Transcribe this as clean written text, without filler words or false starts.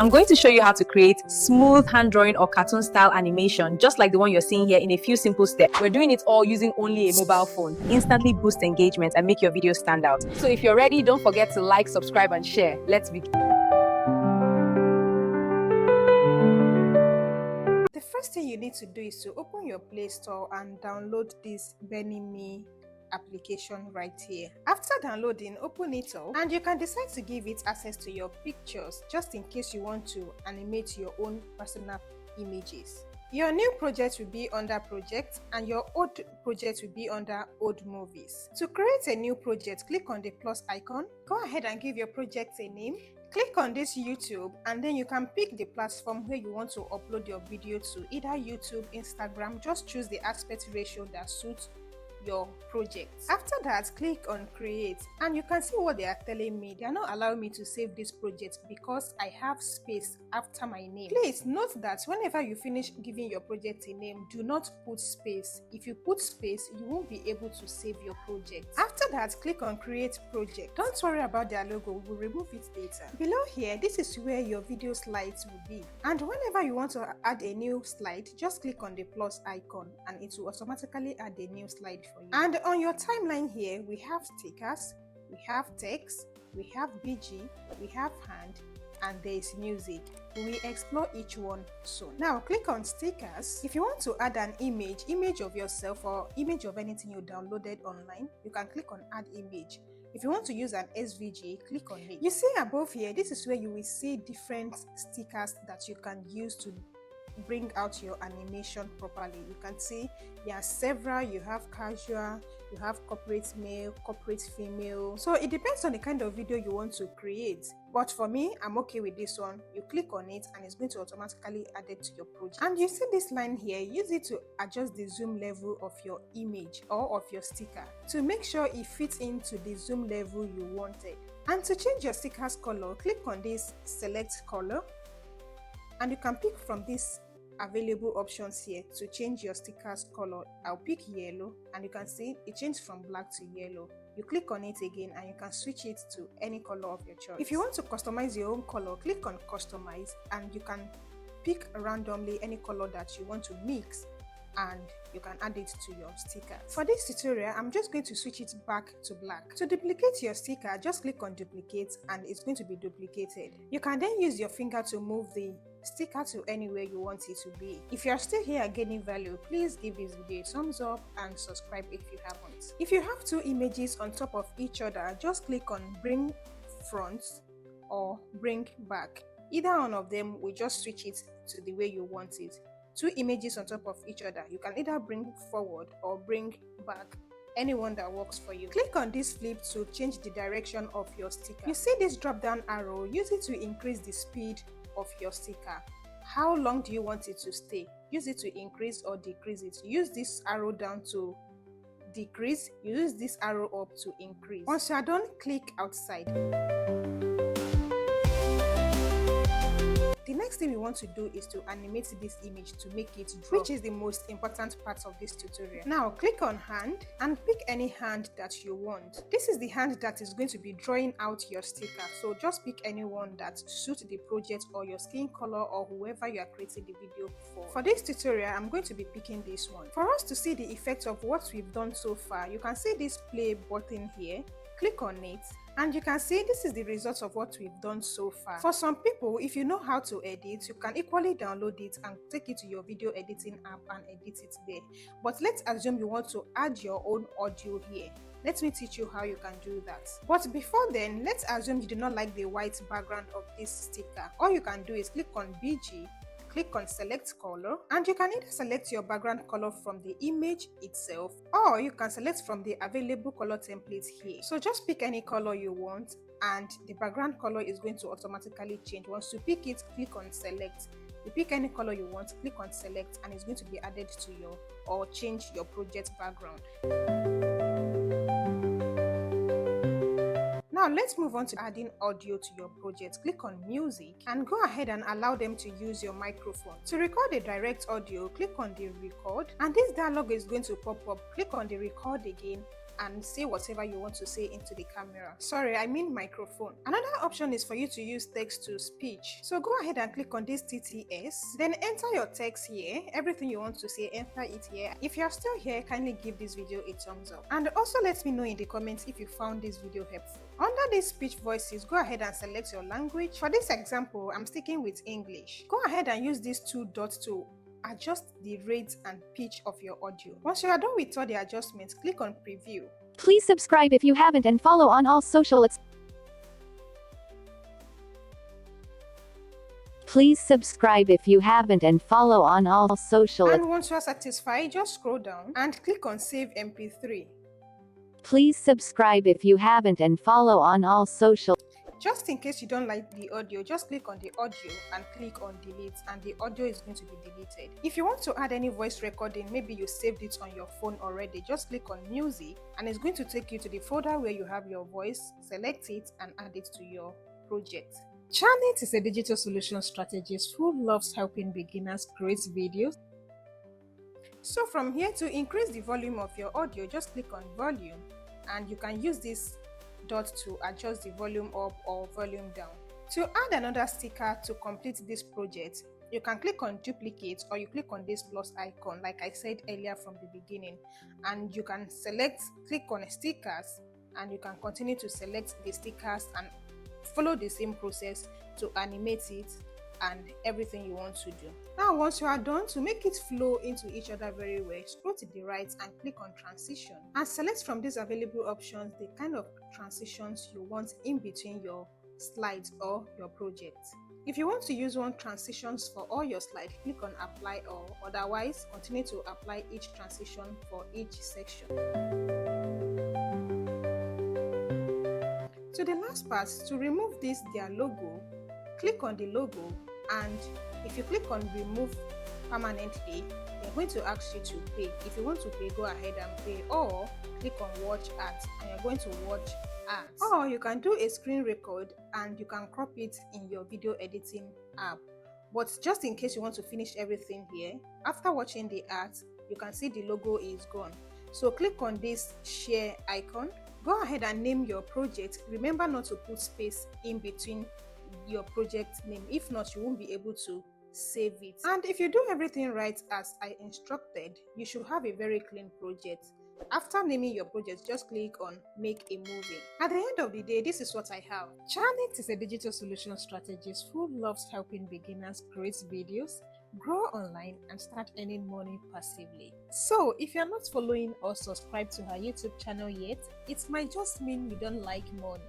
I'm going to show you how to create smooth hand drawing or cartoon style animation, just like the one you're seeing here, in a few simple steps. We're doing it all using only a mobile phone. Instantly boost engagement and make your video stand out. So if you're ready, don't forget to like, subscribe, and share. Let's begin. The first thing you need to do is to open your Play Store and download this Me application right here. After downloading, open it up and you can decide to give it access to your pictures just in case you want to animate your own personal images. Your new project will be under project and your old project will be under old movies. To create a new project, click on the plus icon. Go ahead and give your project a name. Click on this YouTube and then you can pick the platform where you want to upload your video to, either YouTube, Instagram. Just choose the aspect ratio that suits your project. After that, click on create and you can see what they are telling me. They are not allowing me to save this project because I have space after my name. Please note that whenever you finish giving your project a name, do not put space. If you put space, you won't be able to save your project. After that, click on create project. Don't worry about their logo, we'll remove it later. Below here, this is where your video slides will be, and whenever you want to add a new slide, just click on the plus icon and it will automatically add a new slide for you. And on your timeline here, we have stickers, we have text, we have BG, we have hand, and there is music. We will explore each one soon. Now click on stickers. If you want to add an image of yourself or image of anything you downloaded online, you can click on add image. If you want to use an SVG, click on it. You see above here, this is where you will see different stickers that you can use to bring out your animation properly. You can see there are several. You have casual, you have corporate male, corporate female, so it depends on the kind of video you want to create. But for me, I'm okay with this one. You click on it and it's going to automatically add it to your project. And you see this line here, use it to adjust the zoom level of your image or of your sticker to make sure it fits into the zoom level you wanted. And to change your sticker's color, click on this select color and you can pick from this available options here to change your sticker's color. I'll pick yellow and you can see it changed from black to yellow. You click on it again and you can switch it to any color of your choice. If you want to customize your own color, click on customize and you can pick randomly any color that you want to mix and you can add it to your sticker. For this tutorial, I'm just going to switch it back to black. To duplicate your sticker, just click on duplicate and it's going to be duplicated. You can then use your finger to move the sticker to anywhere you want it to be. If you are still here gaining value, please give this video a thumbs up and subscribe if you haven't. If you have two images on top of each other, just click on bring front or bring back. Either one of them will just switch it to the way you want it. Two images on top of each other, you can either bring forward or bring back, anyone that works for you. Click on this flip to change the direction of your sticker. You see this drop down arrow, use it to increase the speed of your sticker. How long do you want it to stay? Use it to increase or decrease it. Use this arrow down to decrease, use this arrow up to increase. Once you are done, click outside. The next thing we want to do is to animate this image to make it draw, which is the most important part of this tutorial. Now click on hand and pick any hand that you want. This is the hand that is going to be drawing out your sticker, so just pick any one that suits the project or your skin color or whoever you are creating the video for. For this tutorial, I'm going to be picking this one. For us to see the effect of what we've done so far, you can see this play button here. Click on it and you can see this is the result of what we've done so far. For some people, if you know how to edit, you can equally download it and take it to your video editing app and edit it there. But let's assume you want to add your own audio here. Let me teach you how you can do that. But before then, let's assume you do not like the white background of this sticker. All you can do is click on BG, click on select color, and you can either select your background color from the image itself or you can select from the available color templates here. So just pick any color you want and the background color is going to automatically change. Once you pick it, click on select. You pick any color you want, click on select, and it's going to be added to your or change your project background. Now let's move on to adding audio to your project. Click on music and go ahead and allow them to use your microphone. To record a direct audio, click on the record and this dialog is going to pop up. Click on the record again and say whatever you want to say into the camera. Sorry, I mean microphone. Another option is for you to use text to speech. So go ahead and click on this TTS, then enter your text here. Everything you want to say, enter it here. If you are still here, kindly give this video a thumbs up. And also let me know in the comments if you found this video helpful. Under these speech voices, go ahead and select your language. For this example, I'm sticking with English. Go ahead and use these two dots to adjust the rate and pitch of your audio. Once you are done with all the adjustments, click on preview. Please subscribe if you haven't and follow on all social. Please subscribe if you haven't and follow on all social. And once you are satisfied, just scroll down and click on Save MP3. Please subscribe if you haven't and follow on all social. Just in case you don't like the audio, just click on the audio and click on delete, and the audio is going to be deleted. If you want to add any voice recording, maybe you saved it on your phone already, just click on music and it's going to take you to the folder where you have your voice. Select it and add it to your project. SmJanet is a digital solution strategist who loves helping beginners create videos. So from here, to increase the volume of your audio, just click on volume and you can use this dot to adjust the volume up or volume down. To add another sticker to complete this project, you can click on duplicate or you click on this plus icon like I said earlier from the beginning, and you can click on stickers, and you can continue to select the stickers and follow the same process to animate it and everything you want to do. Now once you are done, to make it flow into each other very well, scroll to the right and click on transition and select from these available options the kind of transitions you want in between your slides or your project. If you want to use one transitions for all your slides, click on apply all. Otherwise, continue to apply each transition for each section. To the last part, to remove their logo, click on the logo, and if you click on remove permanently, they're going to ask you to pay. If you want to pay, go ahead and pay, or click on watch ads and you're going to watch ads. Or you can do a screen record and you can crop it in your video editing app. But just in case you want to finish everything here, after watching the ads, you can see the logo is gone. So click on this share icon. Go ahead and name your project. Remember not to put space in between your project name. If not, you won't be able to save it. And if you do everything right as I instructed, you should have a very clean project. After naming your project, just click on make a movie. At the end of the day, this is what I have. SmJanet is a digital solution strategist who loves helping beginners create videos, grow online, and start earning money passively. So if you're not following or subscribed to her YouTube channel yet, it might just mean you don't like money.